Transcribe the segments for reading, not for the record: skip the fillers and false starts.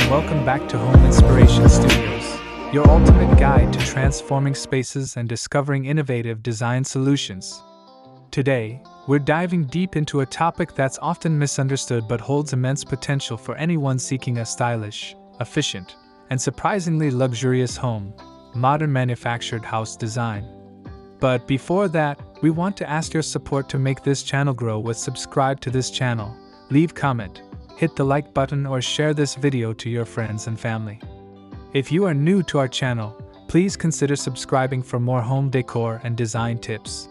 and welcome back to Home Inspiration Studios, your ultimate guide to transforming spaces and discovering innovative design solutions. Today, we're diving deep into a topic that's often misunderstood but holds immense potential for anyone seeking a stylish, efficient, and surprisingly luxurious home: modern manufactured house design. But before that, we want to ask your support to make this channel grow. Subscribe to this channel, leave comment, hit the like button, or share this video to your friends and family. If you are new to our channel, please consider subscribing for more home decor and design tips.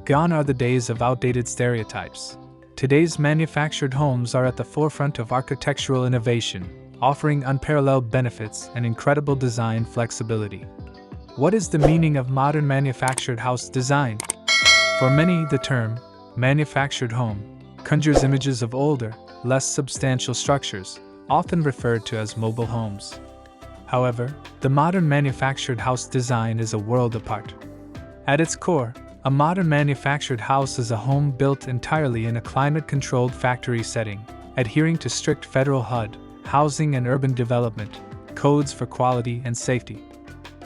Gone are the days of outdated stereotypes. Today's manufactured homes are at the forefront of architectural innovation, offering unparalleled benefits and incredible design flexibility. What is the meaning of modern manufactured house design? For many, the term manufactured home conjures images of older, less substantial structures, often referred to as mobile homes. However, the modern manufactured house design is a world apart. At its core, a modern manufactured house is a home built entirely in a climate-controlled factory setting, adhering to strict federal HUD, housing and urban development codes for quality and safety.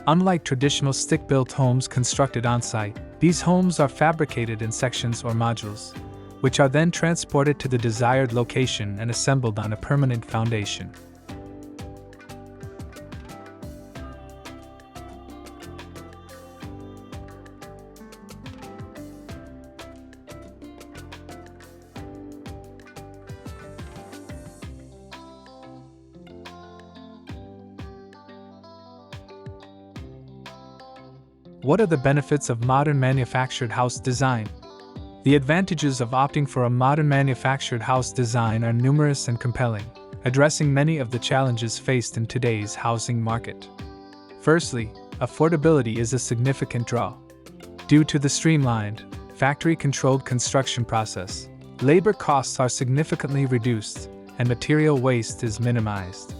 Unlike traditional stick-built homes constructed on-site, these homes are fabricated in sections or modules, which are then transported to the desired location and assembled on a permanent foundation. What are the benefits of modern manufactured house design? The advantages of opting for a modern manufactured house design are numerous and compelling, addressing many of the challenges faced in today's housing market. Firstly, affordability is a significant draw. Due to the streamlined, factory-controlled construction process, labor costs are significantly reduced, and material waste is minimized.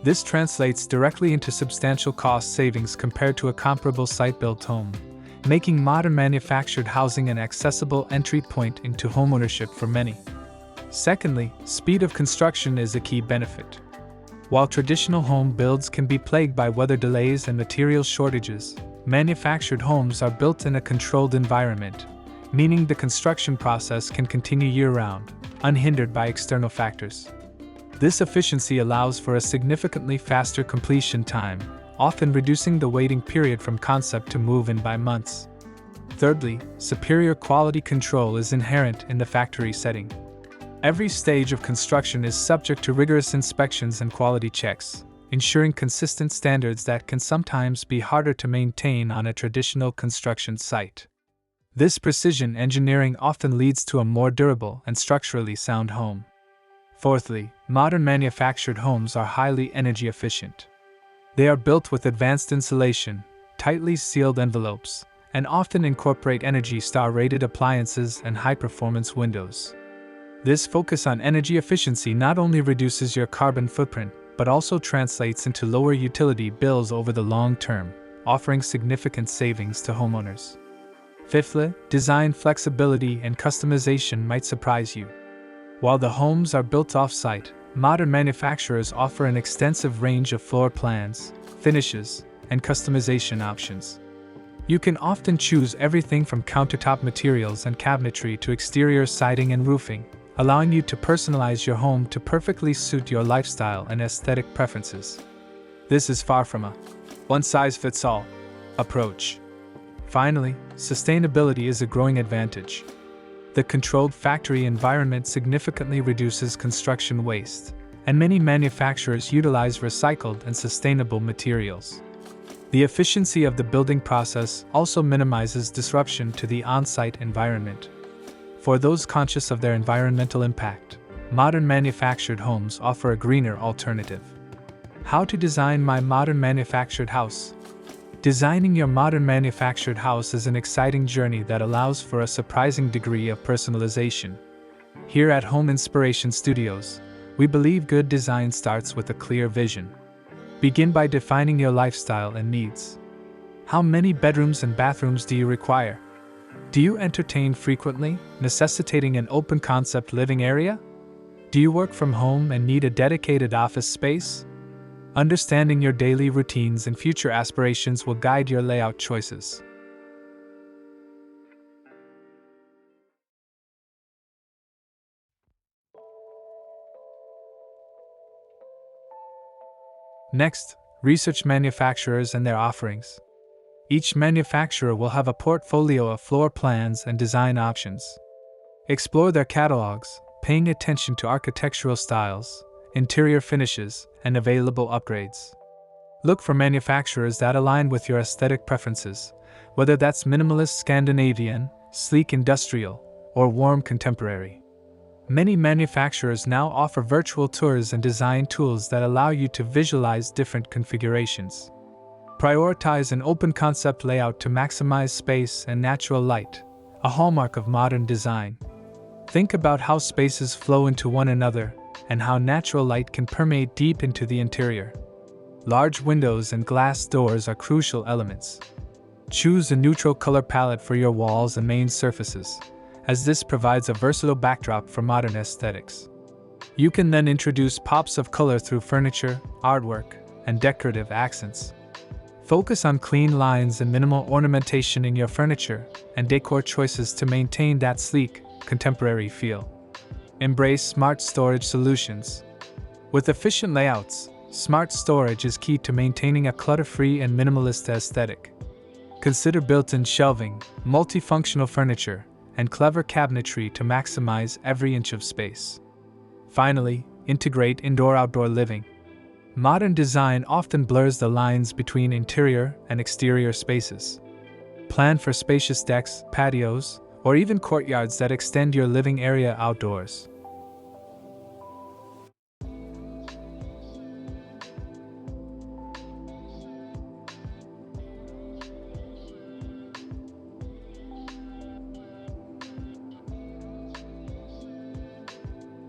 This translates directly into substantial cost savings compared to a comparable site-built home, making modern manufactured housing an accessible entry point into homeownership for many. Secondly, speed of construction is a key benefit. While traditional home builds can be plagued by weather delays and material shortages, manufactured homes are built in a controlled environment, meaning the construction process can continue year-round, unhindered by external factors. This efficiency allows for a significantly faster completion time, often reducing the waiting period from concept to move-in by months. Thirdly, superior quality control is inherent in the factory setting. Every stage of construction is subject to rigorous inspections and quality checks, ensuring consistent standards that can sometimes be harder to maintain on a traditional construction site. This precision engineering often leads to a more durable and structurally sound home. Fourthly, modern manufactured homes are highly energy efficient. They are built with advanced insulation, tightly sealed envelopes, and often incorporate Energy Star-rated appliances and high-performance windows. This focus on energy efficiency not only reduces your carbon footprint, but also translates into lower utility bills over the long term, offering significant savings to homeowners. Fifthly, design flexibility and customization might surprise you. While the homes are built off-site, modern manufacturers offer an extensive range of floor plans, finishes, and customization options. You can often choose everything from countertop materials and cabinetry to exterior siding and roofing, allowing you to personalize your home to perfectly suit your lifestyle and aesthetic preferences. This is far from a one-size-fits-all approach. Finally, sustainability is a growing advantage. The controlled factory environment significantly reduces construction waste, and many manufacturers utilize recycled and sustainable materials. The efficiency of the building process also minimizes disruption to the on-site environment. For those conscious of their environmental impact, modern manufactured homes offer a greener alternative. How to design my modern manufactured house? Designing your modern manufactured house is an exciting journey that allows for a surprising degree of personalization. Here at Home Inspiration Studios, we believe good design starts with a clear vision. Begin by defining your lifestyle and needs. How many bedrooms and bathrooms do you require? Do you entertain frequently, necessitating an open concept living area? Do you work from home and need a dedicated office space? Understanding your daily routines and future aspirations will guide your layout choices. Next, research manufacturers and their offerings. Each manufacturer will have a portfolio of floor plans and design options. Explore their catalogs, paying attention to architectural styles, interior finishes, and available upgrades. Look for manufacturers that align with your aesthetic preferences, whether that's minimalist Scandinavian, sleek industrial, or warm contemporary. Many manufacturers now offer virtual tours and design tools that allow you to visualize different configurations. Prioritize an open concept layout to maximize space and natural light, a hallmark of modern design. Think about how spaces flow into one another and how natural light can permeate deep into the interior. Large windows and glass doors are crucial elements. Choose a neutral color palette for your walls and main surfaces, as this provides a versatile backdrop for modern aesthetics. You can then introduce pops of color through furniture, artwork, and decorative accents. Focus on clean lines and minimal ornamentation in your furniture and decor choices to maintain that sleek, contemporary feel. Embrace smart storage solutions. With efficient layouts, smart storage is key to maintaining a clutter-free and minimalist aesthetic. Consider built-in shelving, multifunctional furniture, and clever cabinetry to maximize every inch of space. Finally, integrate indoor-outdoor living. Modern design often blurs the lines between interior and exterior spaces. Plan for spacious decks, patios, or even courtyards that extend your living area outdoors.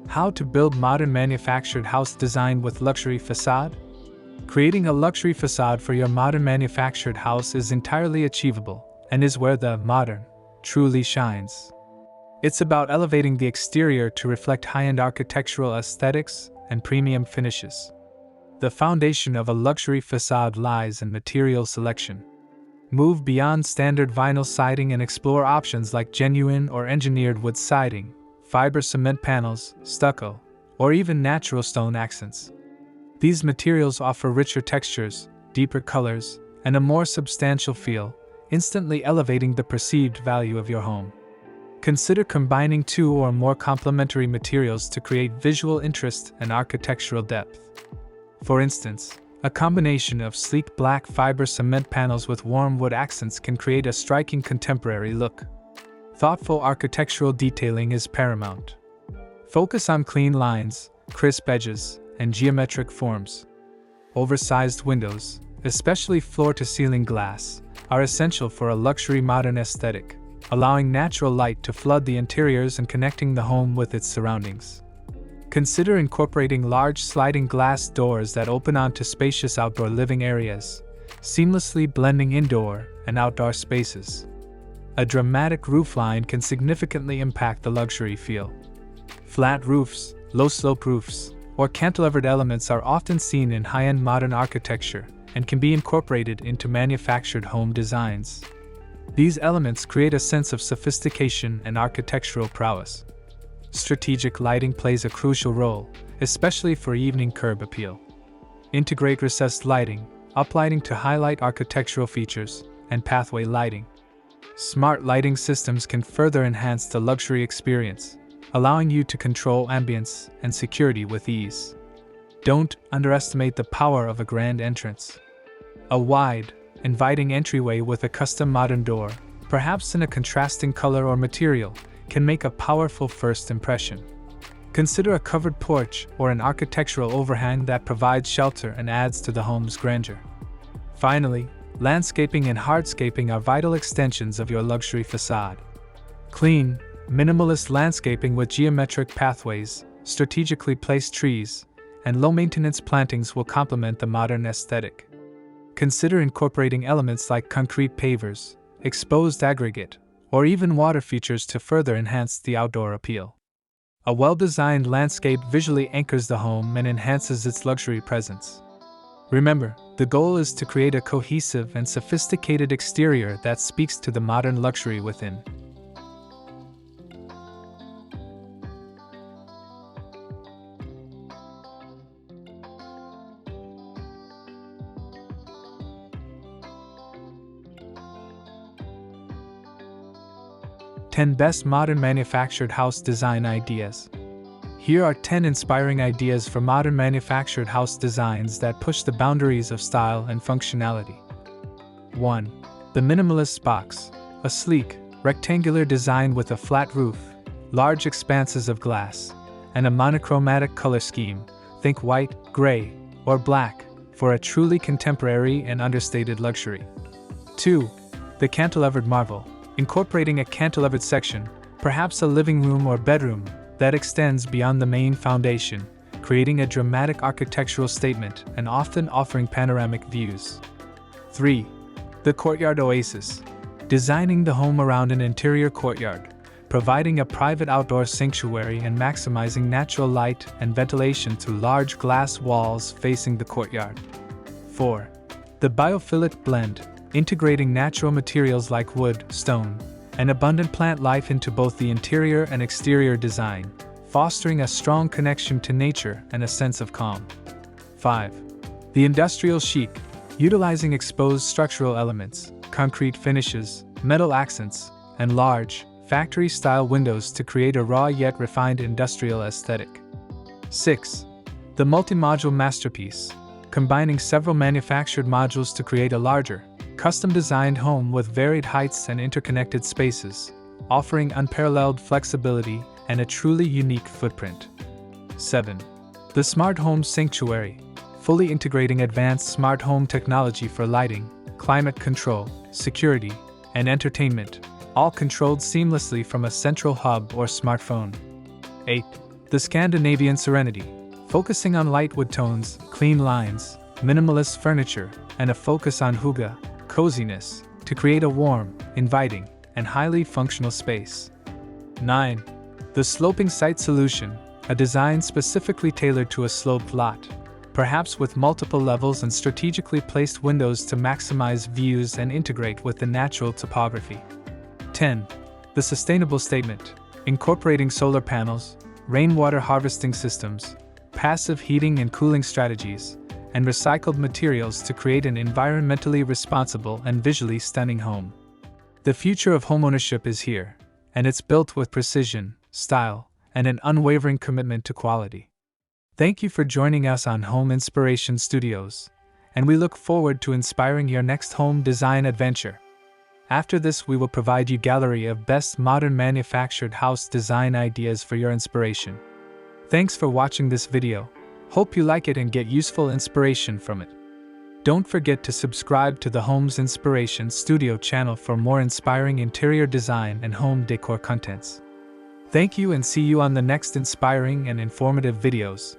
How to build modern manufactured house design with luxury facade? Creating a luxury facade for your modern manufactured house is entirely achievable and is where the modern truly shines. It's about elevating the exterior to reflect high-end architectural aesthetics and premium finishes. The foundation of a luxury facade lies in material selection. Move beyond standard vinyl siding and explore options like genuine or engineered wood siding, fiber cement panels, stucco, or even natural stone accents. These materials offer richer textures, deeper colors, and a more substantial feel, instantly elevating the perceived value of your home. Consider combining two or more complementary materials to create visual interest and architectural depth. For instance, a combination of sleek black fiber cement panels with warm wood accents can create a striking contemporary look. Thoughtful architectural detailing is paramount. Focus on clean lines, crisp edges, and geometric forms. Oversized windows, especially floor-to-ceiling glass, are essential for a luxury modern aesthetic, allowing natural light to flood the interiors and connecting the home with its surroundings. Consider incorporating large sliding glass doors that open onto spacious outdoor living areas, seamlessly blending indoor and outdoor spaces. A dramatic roofline can significantly impact the luxury feel. Flat roofs, low-slope roofs, or cantilevered elements are often seen in high-end modern architecture and can be incorporated into manufactured home designs. These elements create a sense of sophistication and architectural prowess. Strategic lighting plays a crucial role, especially for evening curb appeal. Integrate recessed lighting, uplighting to highlight architectural features, and pathway lighting. Smart lighting systems can further enhance the luxury experience, allowing you to control ambience and security with ease. Don't underestimate the power of a grand entrance. A wide, inviting entryway with a custom modern door, perhaps in a contrasting color or material, can make a powerful first impression. Consider a covered porch or an architectural overhang that provides shelter and adds to the home's grandeur. Finally, landscaping and hardscaping are vital extensions of your luxury facade. Clean, minimalist landscaping with geometric pathways, strategically placed trees, and low-maintenance plantings will complement the modern aesthetic. Consider incorporating elements like concrete pavers, exposed aggregate, or even water features to further enhance the outdoor appeal. A well-designed landscape visually anchors the home and enhances its luxury presence. Remember, the goal is to create a cohesive and sophisticated exterior that speaks to the modern luxury within. Ten Best Modern Manufactured House Design Ideas. Here are 10 inspiring ideas for modern manufactured house designs that push the boundaries of style and functionality. 1. The Minimalist Box. A sleek, rectangular design with a flat roof, large expanses of glass, and a monochromatic color scheme, think white, gray, or black, for a truly contemporary and understated luxury. 2. The Cantilevered Marvel. Incorporating a cantilevered section, perhaps a living room or bedroom, that extends beyond the main foundation, creating a dramatic architectural statement and often offering panoramic views. 3. The Courtyard Oasis. Designing the home around an interior courtyard, providing a private outdoor sanctuary and maximizing natural light and ventilation through large glass walls facing the courtyard. 4. The Biophilic Blend. Integrating natural materials like wood, stone, and abundant plant life into both the interior and exterior design, fostering a strong connection to nature and a sense of calm. 5. The Industrial Chic. Utilizing exposed structural elements, concrete finishes, metal accents, and large, factory-style windows to create a raw yet refined industrial aesthetic. 6. The Multi-Module Masterpiece. Combining several manufactured modules to create a larger, custom-designed home with varied heights and interconnected spaces, offering unparalleled flexibility and a truly unique footprint. 7. The Smart Home Sanctuary. Fully integrating advanced smart home technology for lighting, climate control, security, and entertainment, all controlled seamlessly from a central hub or smartphone. 8. The Scandinavian Serenity. Focusing on light wood tones, clean lines, minimalist furniture, and a focus on hygge, coziness, to create a warm, inviting, and highly functional space. 9. The Sloping Site Solution. A design specifically tailored to a sloped lot, perhaps with multiple levels and strategically placed windows to maximize views and integrate with the natural topography. 10. The Sustainable Statement. Incorporating solar panels, rainwater harvesting systems, passive heating and cooling strategies, and recycled materials to create an environmentally responsible and visually stunning home. The future of homeownership is here, and it's built with precision, style, and an unwavering commitment to quality. Thank you for joining us on Home Inspiration Studios, and we look forward to inspiring your next home design adventure. After this, we will provide you a gallery of best modern manufactured house design ideas for your inspiration. Thanks for watching this video. Hope you like it and get useful inspiration from it. Don't forget to subscribe to the Homes Inspiration Studio channel for more inspiring interior design and home decor contents. Thank you and see you on the next inspiring and informative videos.